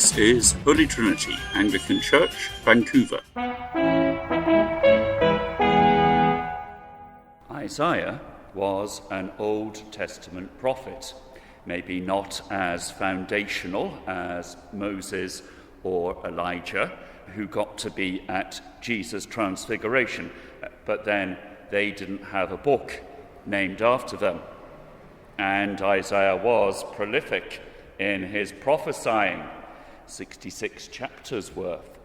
This is Holy Trinity, Anglican Church, Vancouver. Isaiah was an Old Testament prophet, maybe not as foundational as Moses or Elijah, who got to be at Jesus' transfiguration, but then they didn't have a book named after them. And Isaiah was prolific in his prophesying, 66 chapters worth.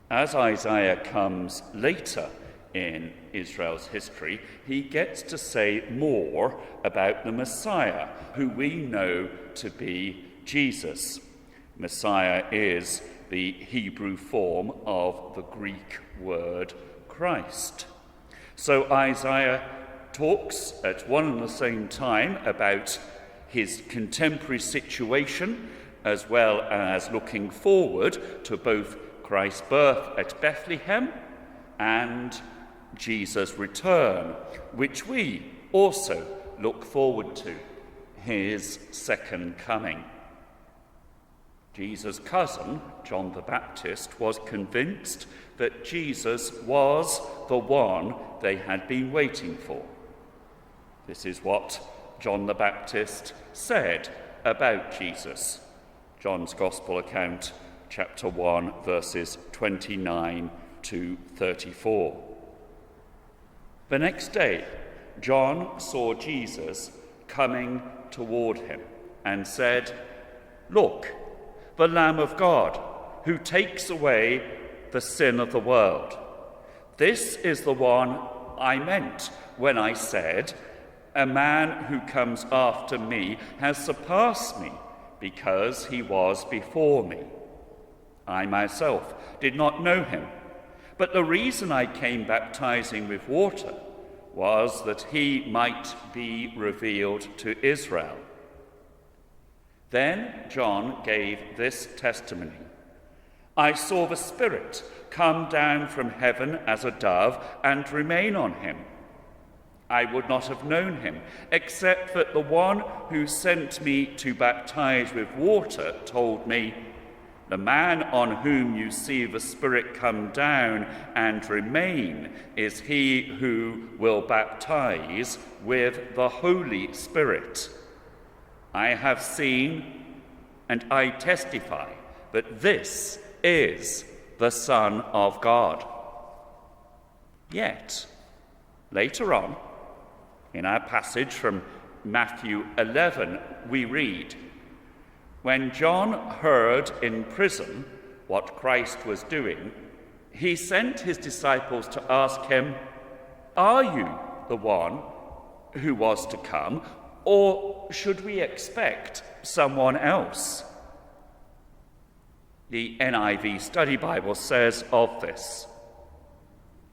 As Isaiah comes later in Israel's history, he gets to say more about the Messiah, who we know to be Jesus. Messiah is the Hebrew form of the Greek word Christ. So Isaiah talks at one and the same time about his contemporary situation, as well as looking forward to both Christ's birth at Bethlehem and Jesus' return, which we also look forward to, his second coming. Jesus' cousin, John the Baptist, was convinced that Jesus was the one they had been waiting for. This is what John the Baptist said about Jesus. John's Gospel account, chapter 1, verses 29 to 34. The next day, John saw Jesus coming toward him and said, "Look, the Lamb of God, who takes away the sin of the world. This is the one I meant when I said, 'A man who comes after me has surpassed me, because he was before me.' I myself did not know him, but the reason I came baptizing with water was that he might be revealed to Israel." Then John gave this testimony: "I saw the Spirit come down from heaven as a dove and remain on him. I would not have known him, except that the one who sent me to baptize with water told me, 'The man on whom you see the Spirit come down and remain is he who will baptize with the Holy Spirit.' I have seen and I testify that this is the Son of God." Yet, later on, in our passage from Matthew 11, we read, "When John heard in prison what Christ was doing, he sent his disciples to ask him, 'Are you the one who was to come, or should we expect someone else?'" The NIV Study Bible says of this,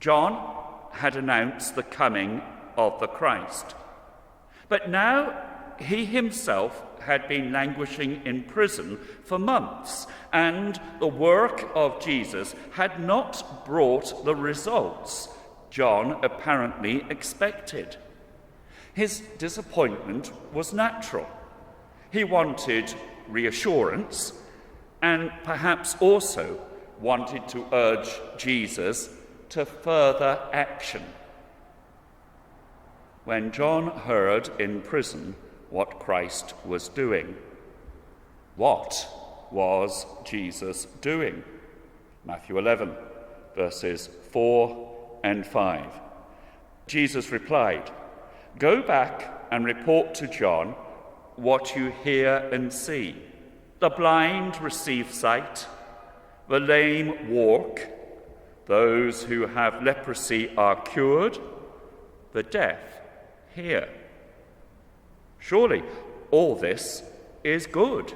"John had announced the coming of the Christ, but now he himself had been languishing in prison for months, and the work of Jesus had not brought the results John apparently expected. His disappointment was natural. He wanted reassurance and perhaps also wanted to urge Jesus to further action. When John heard in prison what Christ was doing, what was Jesus doing? Matthew 11, verses 4 and 5. Jesus replied, "Go back and report to John what you hear and see. The blind receive sight, the lame walk, those who have leprosy are cured, the deaf hear." Surely all this is good.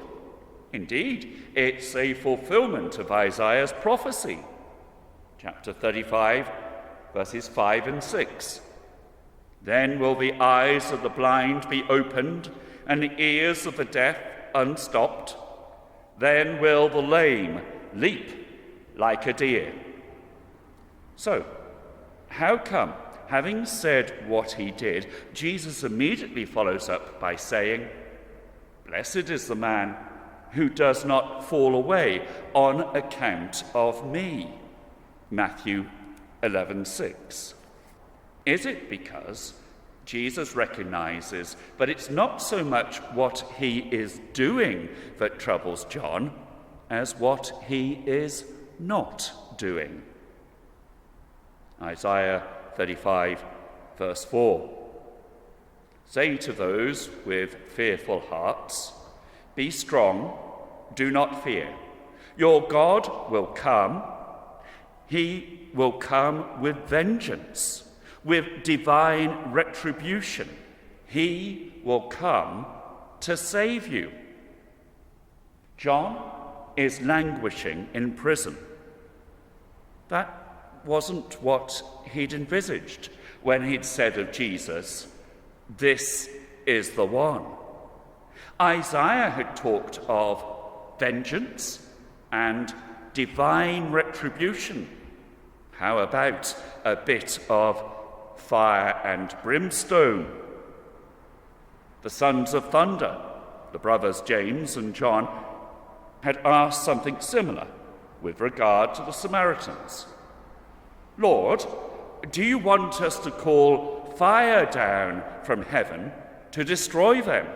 Indeed, it's a fulfillment of Isaiah's prophecy. Chapter 35, verses 5 and 6. "Then will the eyes of the blind be opened, and the ears of the deaf unstopped. Then will the lame leap like a deer." So, how come, having said what he did, Jesus immediately follows up by saying, "Blessed is the man who does not fall away on account of me. Matthew 11:6. Is it because Jesus recognizes that it's not so much what he is doing that troubles John as what he is not doing? Isaiah 35, verse 4. Say to those with fearful hearts, be strong, do not fear. Your God will come. He will come with vengeance, with divine retribution. He will come to save you. John is languishing in prison. That wasn't what he'd envisaged when he'd said of Jesus, "This is the one." Isaiah had talked of vengeance and divine retribution. How about a bit of fire and brimstone? The sons of thunder, the brothers James and John, had asked something similar with regard to the Samaritans. "Lord, do you want us to call fire down from heaven to destroy them?"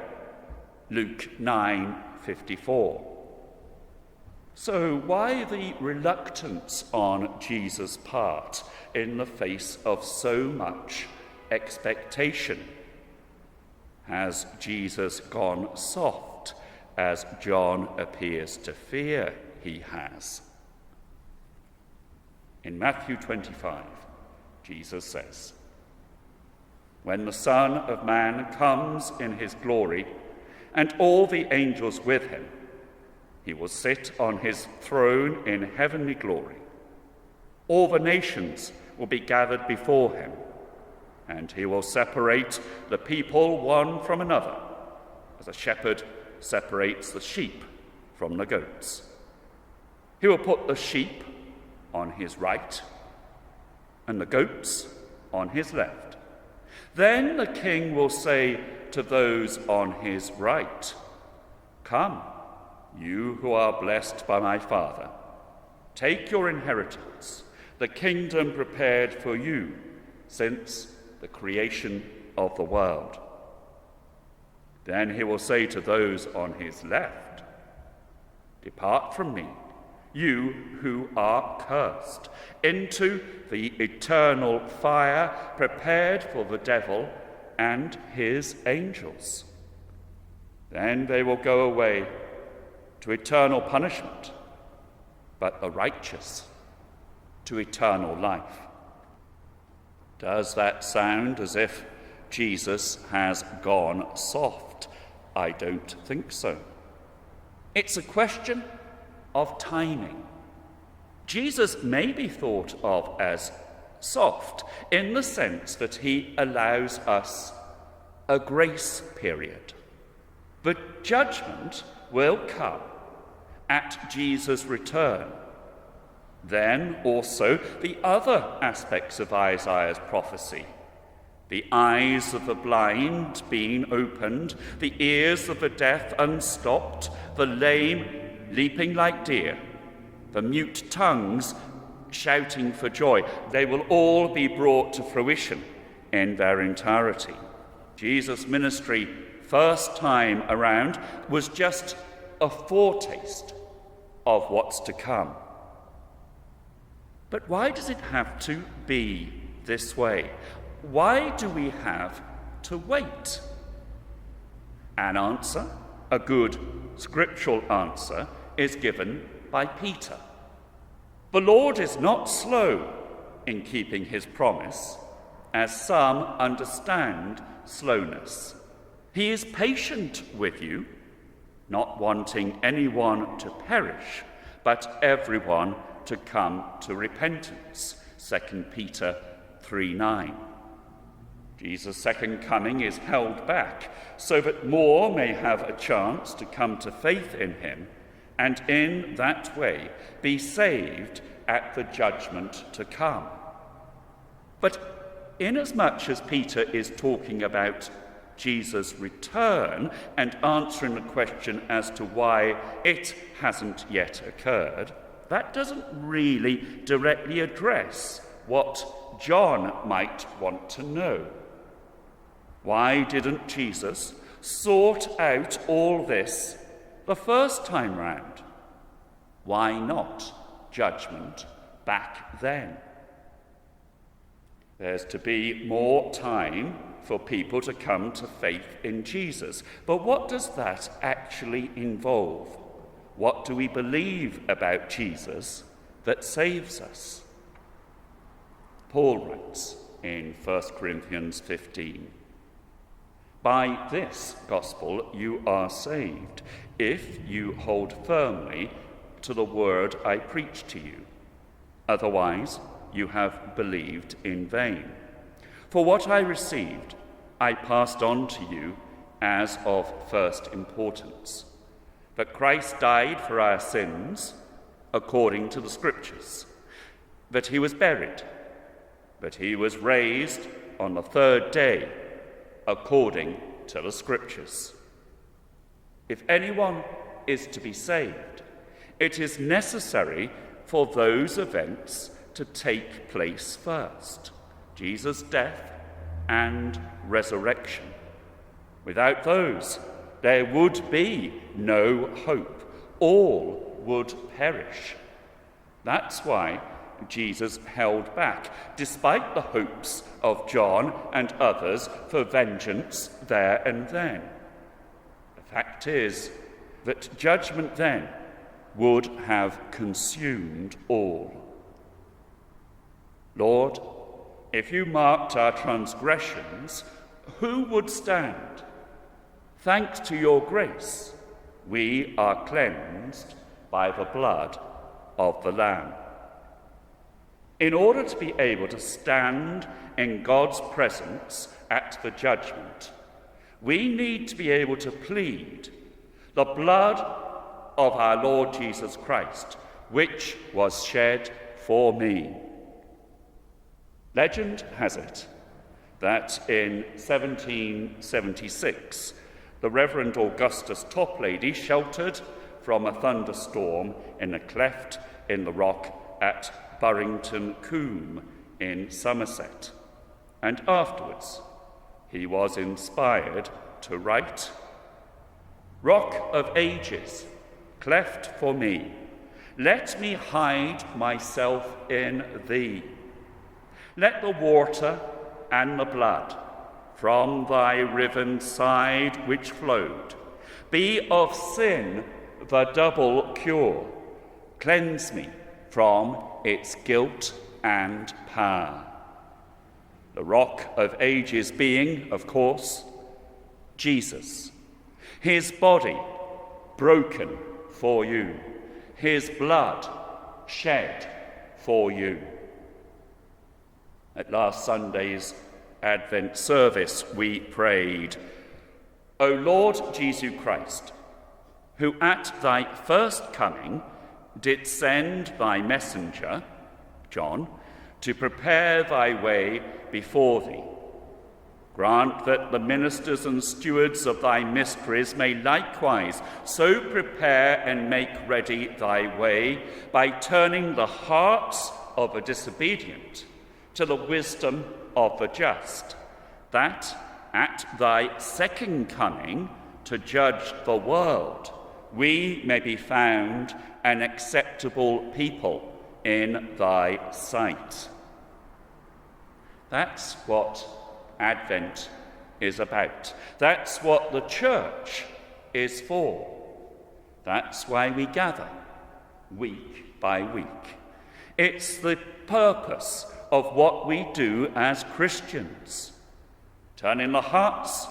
Luke 9:54. So why the reluctance on Jesus' part in the face of so much expectation? Has Jesus gone soft, as John appears to fear he has? In Matthew 25, Jesus says, "When the Son of Man comes in his glory, and all the angels with him, he will sit on his throne in heavenly glory. All the nations will be gathered before him, and he will separate the people one from another, as a shepherd separates the sheep from the goats. He will put the sheep on his right and the goats on his left. Then the king will say to those on his right, 'Come, you who are blessed by my Father, take your inheritance, the kingdom prepared for you since the creation of the world.' Then he will say to those on his left, 'Depart from me, you who are cursed, into the eternal fire prepared for the devil and his angels.' Then they will go away to eternal punishment, but the righteous to eternal life." Does that sound as if Jesus has gone soft? I don't think so. It's a question of timing. Jesus may be thought of as soft in the sense that he allows us a grace period. But judgment will come at Jesus' return. Then also the other aspects of Isaiah's prophecy: the eyes of the blind being opened, the ears of the deaf unstopped, the lame leaping like deer, the mute tongues shouting for joy. They will all be brought to fruition in their entirety. Jesus' ministry, first time around, was just a foretaste of what's to come. But why does it have to be this way? Why do we have to wait? An answer, a good scriptural answer, is given by Peter. The Lord is not slow in keeping his promise, as some understand slowness. He is patient with you, not wanting anyone to perish, but everyone to come to repentance. 2 Peter 3:9. Jesus' second coming is held back so that more may have a chance to come to faith in him, and in that way be saved at the judgment to come. But inasmuch as Peter is talking about Jesus' return and answering the question as to why it hasn't yet occurred, that doesn't really directly address what John might want to know. Why didn't Jesus sort out all this the first time round? Why not judgment back then? There's to be more time for people to come to faith in Jesus. But what does that actually involve? What do we believe about Jesus that saves us? Paul writes in 1 Corinthians 15, "By this gospel you are saved, if you hold firmly to the word I preached to you. Otherwise, you have believed in vain. For what I received, I passed on to you as of first importance, that Christ died for our sins according to the Scriptures, that he was buried, that he was raised on the third day according to the Scriptures. If anyone is to be saved, it is necessary for those events to take place first: Jesus' death and resurrection. Without those, there would be no hope. All would perish. That's why Jesus held back, despite the hopes of John and others for vengeance there and then. The fact is that judgment then would have consumed all. Lord, if you marked our transgressions, who would stand? Thanks to your grace, we are cleansed by the blood of the Lamb. In order to be able to stand in God's presence at the judgment, we need to be able to plead the blood of our Lord Jesus Christ, which was shed for me. Legend has it that in 1776, the Reverend Augustus Toplady sheltered from a thunderstorm in a cleft in the rock at Burrington Combe in Somerset, and afterwards he was inspired to write, "Rock of ages, cleft for me, let me hide myself in thee. Let the water and the blood from thy riven side which flowed be of sin the double cure. Cleanse me from its guilt and power." The rock of ages being, of course, Jesus. His body broken for you, his blood shed for you. At last Sunday's Advent service, we prayed, "O Lord Jesus Christ, who at thy first coming did send thy messenger, John, to prepare thy way before thee, grant that the ministers and stewards of thy mysteries may likewise so prepare and make ready thy way by turning the hearts of the disobedient to the wisdom of the just, that at thy second coming to judge the world, we may be found an acceptable people in thy sight." That's what Advent is about. That's what the church is for. That's why we gather week by week. It's the purpose of what we do as Christians, turning the hearts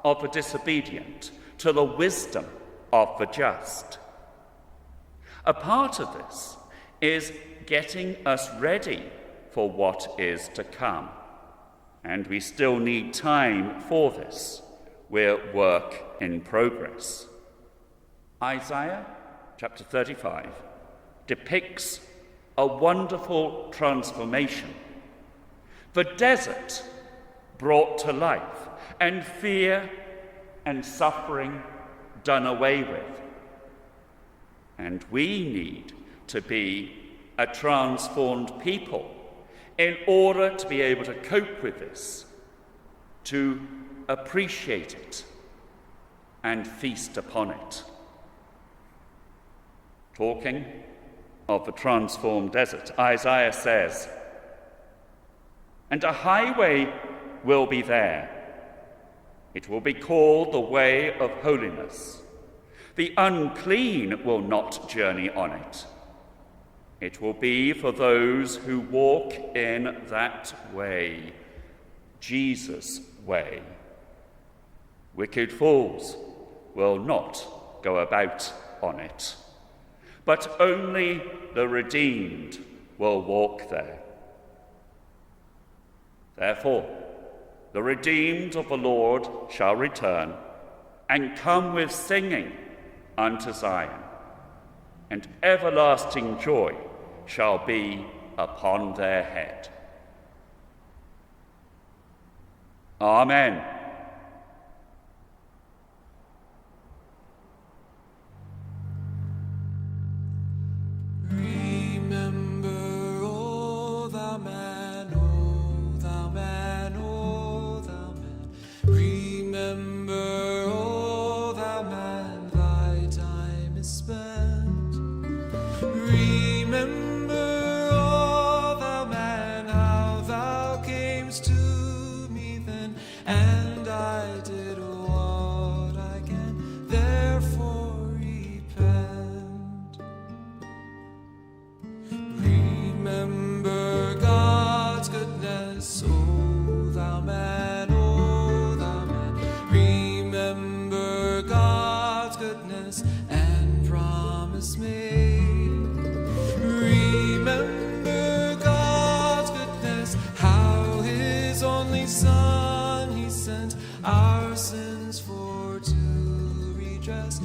of the disobedient to the wisdom of the just. A part of this is getting us ready for what is to come, and we still need time for this. We're work in progress. Isaiah chapter 35 depicts a wonderful transformation. The desert brought to life, and fear and suffering done away with. And we need to be a transformed people in order to be able to cope with this, to appreciate it and feast upon it. Talking of the transformed desert, Isaiah says, "And a highway will be there. It will be called the way of holiness. The unclean will not journey on it. It will be for those who walk in that way, Jesus' way. Wicked fools will not go about on it, but only the redeemed will walk there. Therefore, the redeemed of the Lord shall return and come with singing unto Zion, and everlasting joy shall be upon their head." Amen. Remember, O thou man, O thou man, O thou man. Remember, O thou man, thy time is spent. Remember, O thou man, how thou camest to me then, and I did what I can, therefore repent. Remember God's goodness, O thou man, O thou man. Remember God's goodness and promise made. Remember God's goodness, how his only Son he sent our sins for to redress.